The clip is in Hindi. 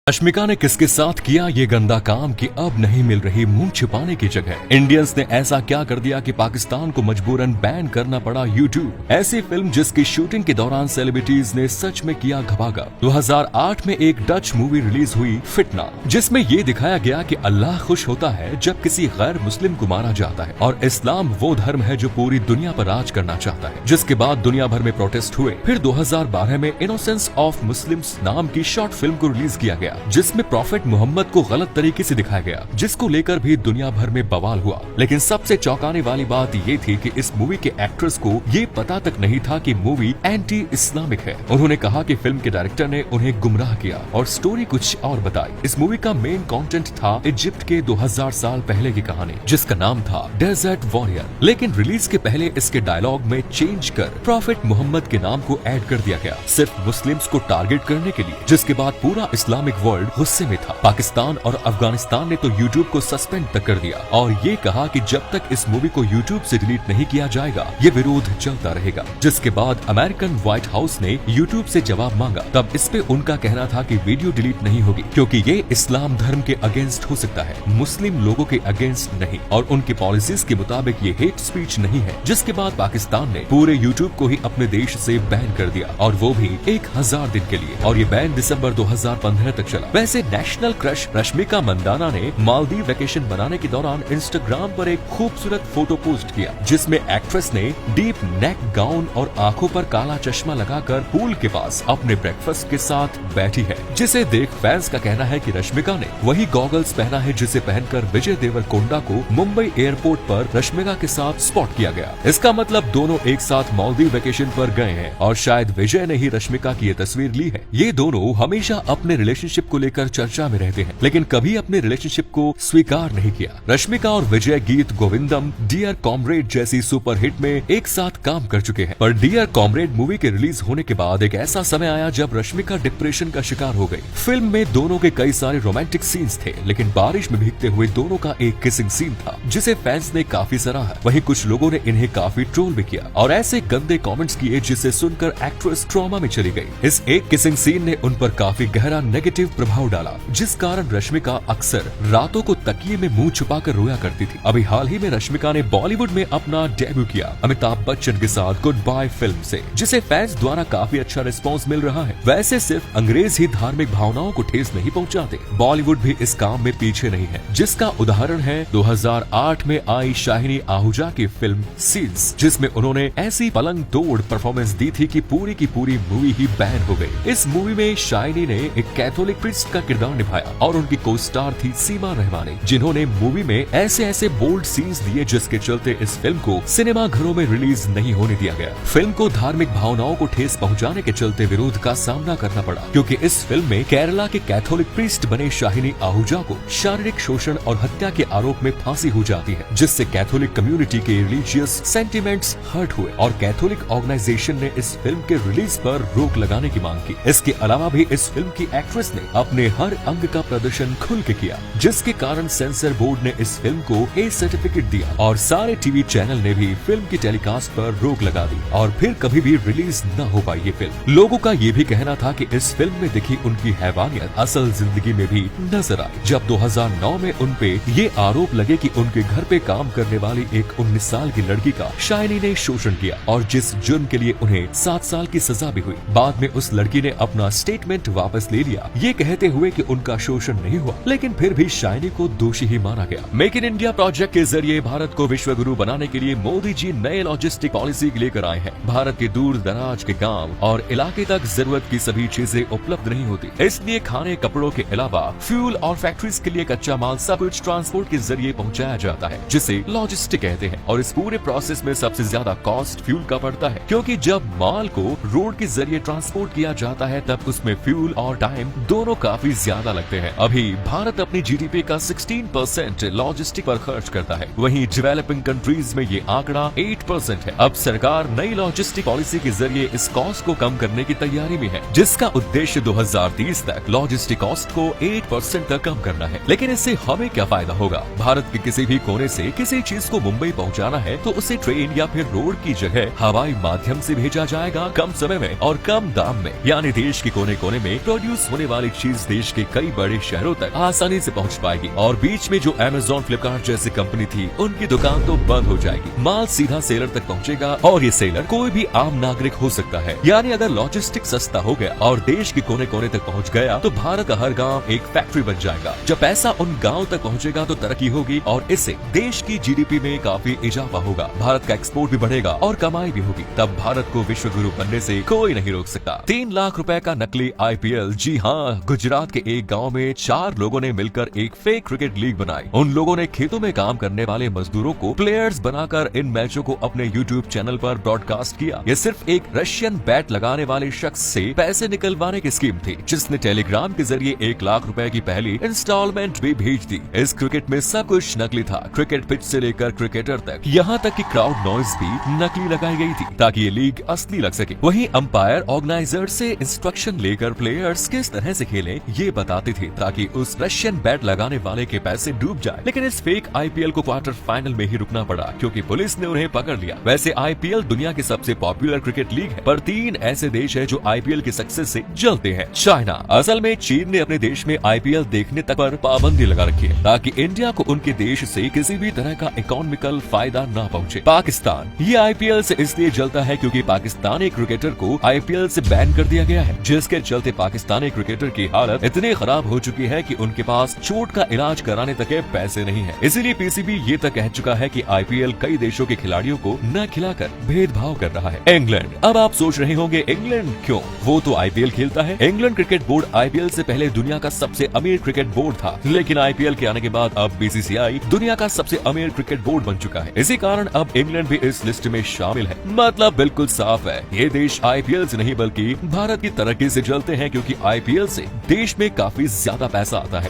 रश्मिका ने किसके साथ किया ये गंदा काम कि अब नहीं मिल रही मुंह छिपाने की जगह। इंडियंस ने ऐसा क्या कर दिया कि पाकिस्तान को मजबूरन बैन करना पड़ा यूट्यूब। ऐसी फिल्म जिसकी शूटिंग के दौरान सेलिब्रिटीज ने सच में किया घबागा। 2008 में एक डच मूवी रिलीज हुई फितना, जिसमें ये दिखाया गया कि अल्लाह खुश होता है जब किसी गैर मुस्लिम को मारा जाता है और इस्लाम वो धर्म है जो पूरी दुनिया पर राज करना चाहता है। जिसके बाद दुनिया भर में प्रोटेस्ट हुए। फिर 2012 में इनोसेंस ऑफ मुस्लिम्स नाम की शॉर्ट फिल्म को रिलीज किया गया, जिसमें प्रॉफिट मोहम्मद को गलत तरीके से दिखाया गया, जिसको लेकर भी दुनिया भर में बवाल हुआ। लेकिन सबसे चौंकाने वाली बात ये थी कि इस मूवी के एक्ट्रेस को ये पता तक नहीं था कि मूवी एंटी इस्लामिक है। उन्होंने कहा कि फिल्म के डायरेक्टर ने उन्हें गुमराह किया और स्टोरी कुछ और बताई। इस मूवी का मेन कंटेंट था इजिप्ट के 2000 साल पहले की कहानी, जिसका नाम था डेजर्ट वॉरियर। लेकिन रिलीज के पहले इसके डायलॉग में चेंज कर प्रॉफिट मोहम्मद के नाम को ऐड कर दिया गया, सिर्फ मुस्लिम्स को टारगेट करने के लिए। जिसके बाद पूरा इस्लामिक वर्ल्ड गुस्से में था। पाकिस्तान और अफगानिस्तान ने तो यूट्यूब को सस्पेंड तक कर दिया और ये कहा कि जब तक इस मूवी को यूट्यूब से डिलीट नहीं किया जाएगा ये विरोध चलता रहेगा। जिसके बाद अमेरिकन व्हाइट हाउस ने यूट्यूब से जवाब मांगा। तब इस पे उनका कहना था कि वीडियो डिलीट नहीं होगी क्योंकि ये इस्लाम धर्म के अगेंस्ट हो सकता है, मुस्लिम लोगों के अगेंस्ट नहीं, और उनकी पॉलिसीज के मुताबिक ये हेट स्पीच नहीं है। जिसके बाद पाकिस्तान ने पूरे यूट्यूब को ही अपने देश से बैन कर दिया और वो भी 1000 दिन के लिए, और ये बैन दिसंबर 2015 तक चला। वैसे नेशनल क्रश रश्मिका मंदाना ने मालदीव वेकेशन मनाने के दौरान इंस्टाग्राम पर एक खूबसूरत फोटो पोस्ट किया, जिसमें एक्ट्रेस ने डीप नेक गाउन और आंखों पर काला चश्मा लगाकर पूल के पास अपने ब्रेकफास्ट के साथ बैठी है। जिसे देख फैंस का कहना है कि रश्मिका ने वही गॉगल्स पहना है जिसे पहनकर विजय देवरकोंडा को मुंबई एयरपोर्ट पर रश्मिका के साथ स्पॉट किया गया। इसका मतलब दोनों एक साथ मालदीव वेकेशन पर गए हैं और शायद विजय ने ही रश्मिका की ये तस्वीर ली है। ये दोनों हमेशा अपने रिलेशनशिप को लेकर चर्चा में रहते हैं, लेकिन कभी अपने रिलेशनशिप को स्वीकार नहीं किया। रश्मिका और विजय गीत गोविंदम, डियर कॉमरेड जैसी सुपरहिट में एक साथ काम कर चुके हैं। पर डियर कॉमरेड मूवी के रिलीज होने के बाद एक ऐसा समय आया जब रश्मिका डिप्रेशन का शिकार हो गई। फिल्म में दोनों के कई सारे रोमांटिक सीन्स थे, लेकिन बारिश में भीगते हुए दोनों का एक किसिंग सीन था जिसे फैंस ने काफी सराहा। वहीं कुछ लोगों ने इन्हें काफी ट्रोल भी किया और ऐसे गंदे कमेंट्स किए जिसे सुनकर एक्ट्रेस ट्रॉमा में चली गई। इस एक किसिंग सीन ने उन पर काफी गहरा नेगेटिव प्रभाव डाला, जिस कारण रश्मिका अक्सर रातों को तकिए में मुंह छुपाकर रोया करती थी। अभी हाल ही में रश्मिका ने बॉलीवुड में अपना डेब्यू किया अमिताभ बच्चन के साथ गुड बाय फिल्म से, जिसे फैंस द्वारा काफी अच्छा रिस्पांस मिल रहा है। वैसे सिर्फ अंग्रेज ही धार्मिक भावनाओं को ठेस नहीं पहुंचाते, बॉलीवुड भी इस काम में पीछे नहीं है, जिसका उदाहरण है 2008 में आई शाहिनी आहूजा की फिल्म सीन्स, जिसमें उन्होंने ऐसी पलंग तोड़ परफॉर्मेंस दी थी कि पूरी मूवी ही बैन हो गई। इस मूवी में शाहिनी ने एक कैथोलिक प्रीस्ट का किरदार निभाया और उनकी को स्टार थी सीमा रहमानी, जिन्होंने मूवी में ऐसे बोल्ड सीन्स दिए जिसके चलते इस फिल्म को सिनेमा घरों में रिलीज नहीं होने दिया गया। फिल्म को धार्मिक भावनाओं को ठेस पहुंचाने के चलते विरोध का सामना करना पड़ा, क्योंकि इस फिल्म में केरला के कैथोलिक प्रीस्ट बने शाहिनी आहूजा को शारीरिक शोषण और हत्या के आरोप में फांसी हो जाती है, जिससे कैथोलिक कम्युनिटी के रिलीजियस सेंटिमेंट्स हर्ट हुए और कैथोलिक ऑर्गेनाइजेशन ने इस फिल्म के रिलीज पर रोक लगाने की मांग की। इसके अलावा भी इस फिल्म की एक्ट्रेस ने अपने हर अंग का प्रदर्शन खुल के किया, जिसके कारण सेंसर बोर्ड ने इस फिल्म को ए सर्टिफिकेट दिया और सारे टीवी चैनल ने भी फिल्म की टेलीकास्ट पर रोक लगा दी और फिर कभी भी रिलीज न हो पाई ये फिल्म। लोगों का ये भी कहना था कि इस फिल्म में दिखी उनकी हैवानियत असल जिंदगी में भी नजर आई, जब 2009 में उन पे ये आरोप लगे कि उनके घर पे काम करने वाली एक 19 साल की लड़की का शाइनी ने शोषण किया और जिस जुर्म के लिए उन्हें 7 साल की सजा भी हुई। बाद में उस लड़की ने अपना स्टेटमेंट वापस ले लिया, ये कहते हुए कि उनका शोषण नहीं हुआ, लेकिन फिर भी शाइनी को दोषी ही माना गया। मेक इन इंडिया प्रोजेक्ट के जरिए भारत को विश्व गुरु बनाने के लिए मोदी जी नए लॉजिस्टिक पॉलिसी लेकर आए हैं। भारत के दूर दराज के गांव और इलाके तक जरूरत की सभी चीजें उपलब्ध नहीं होती, इसलिए खाने कपड़ों के अलावा फ्यूल और फैक्ट्रीज के लिए कच्चा माल सब कुछ ट्रांसपोर्ट के जरिए पहुंचाया जाता है, जिसे लॉजिस्टिक कहते हैं। और इस पूरे प्रोसेस में सबसे ज्यादा कॉस्ट फ्यूल का पड़ता है, क्योंकि जब माल को रोड के जरिए ट्रांसपोर्ट किया जाता है तब उसमें फ्यूल और टाइम दोनों काफी ज्यादा लगते हैं। अभी भारत अपनी जीडीपी का 16% लॉजिस्टिक पर खर्च करता है, वहीं डेवलपिंग कंट्रीज में ये आंकड़ा 8% है। अब सरकार नई लॉजिस्टिक पॉलिसी के जरिए इस कॉस्ट को कम करने की तैयारी में है, जिसका उद्देश्य 2030 तक लॉजिस्टिक कॉस्ट को 8% तक कम करना है। लेकिन इससे हमें क्या फायदा होगा? भारत के किसी भी कोने से किसी चीज को मुंबई पहुंचाना है तो उसे ट्रेन या फिर रोड की जगह हवाई माध्यम से भेजा जाएगा, कम समय में और कम दाम में। यानी देश के कोने कोने में प्रोड्यूस होने वाली चीज देश के कई बड़े शहरों तक आसानी से पहुंच पाएगी और बीच में जो Amazon, फ्लिपकार्ट जैसी कंपनी थी उनकी दुकान तो बंद हो जाएगी। माल सीधा सेलर तक पहुंचेगा और ये सेलर कोई भी आम नागरिक हो सकता है। यानी अगर लॉजिस्टिक सस्ता हो गया और देश के कोने कोने तक पहुंच गया तो भारत का हर गाँव एक फैक्ट्री बन जाएगा। जब पैसा उन गाँव तक पहुँचेगा तो तरक्की होगी और इससे देश की GDP में काफी इजाफा होगा। भारत का एक्सपोर्ट भी बढ़ेगा और कमाई भी होगी। तब भारत को विश्व गुरु बनने से कोई नहीं रोक सकता। 3 लाख रुपए का नकली IPL। जी हाँ, गुजरात के एक गांव में 4 लोगों ने मिलकर एक फेक क्रिकेट लीग बनाई। उन लोगों ने खेतों में काम करने वाले मजदूरों को प्लेयर्स बनाकर इन मैचों को अपने YouTube चैनल पर ब्रॉडकास्ट किया। ये सिर्फ एक रशियन बैट लगाने वाले शख्स से पैसे निकलवाने की स्कीम थी, जिसने टेलीग्राम के जरिए 1 लाख रुपए की पहली इंस्टॉलमेंट भी भेज दी। इस क्रिकेट में सब कुछ नकली था, क्रिकेट पिच से लेकर क्रिकेटर तक, यहाँ तक कि क्राउड नॉइज भी नकली लगाई गई थी ताकि ये लीग असली लग सके। वहीं अंपायर ऑर्गेनाइजर से इंस्ट्रक्शन लेकर प्लेयर्स किस तरह से खेलें ये बताते थे ताकि उस रशियन बैट लगाने वाले के पैसे डूब जाए। लेकिन इस फेक IPL को क्वार्टर फाइनल में ही रुकना पड़ा क्योंकि पुलिस ने उन्हें पकड़ लिया। वैसे IPL दुनिया की सबसे पॉपुलर क्रिकेट लीग है, पर 3 ऐसे देश है जो IPL की सक्सेस से जलते हैं। चाइना। असल में चीन ने अपने देश में IPL देखने तक पर पाबंदी लगा रखी है ताकि इंडिया को उनके देश से किसी भी तरह का इकोनॉमिकल फायदा ना पहुंचे। पाकिस्तान। ये IPL से इसलिए जलता है क्योंकि पाकिस्तानी क्रिकेटर को IPL से बैन कर दिया गया है, जिसके चलते पाकिस्तानी क्रिकेटर की हालत इतनी खराब हो चुकी है कि उनके पास चोट का इलाज कराने तक के पैसे नहीं है। इसीलिए PCB ये तक कह चुका है कि IPL कई देशों के खिलाड़ियों को न खिलाकर भेदभाव कर रहा है। इंग्लैंड। अब आप सोच रहे होंगे इंग्लैंड क्यों? वो तो IPL खेलता है। इंग्लैंड क्रिकेट बोर्ड IPL से पहले दुनिया का सबसे अमीर क्रिकेट बोर्ड था, लेकिन IPL के आने के बाद अब BCCI दुनिया का सबसे अमीर क्रिकेट बोर्ड बन चुका है। इसी कारण अब इंग्लैंड भी इस लिस्ट में शामिल है। मतलब बिल्कुल साफ है, ये देश IPL से नहीं बल्कि भारत की तरक्की से जलते हैं क्योंकि IPL से देश में काफी ज्यादा पैसा आता है।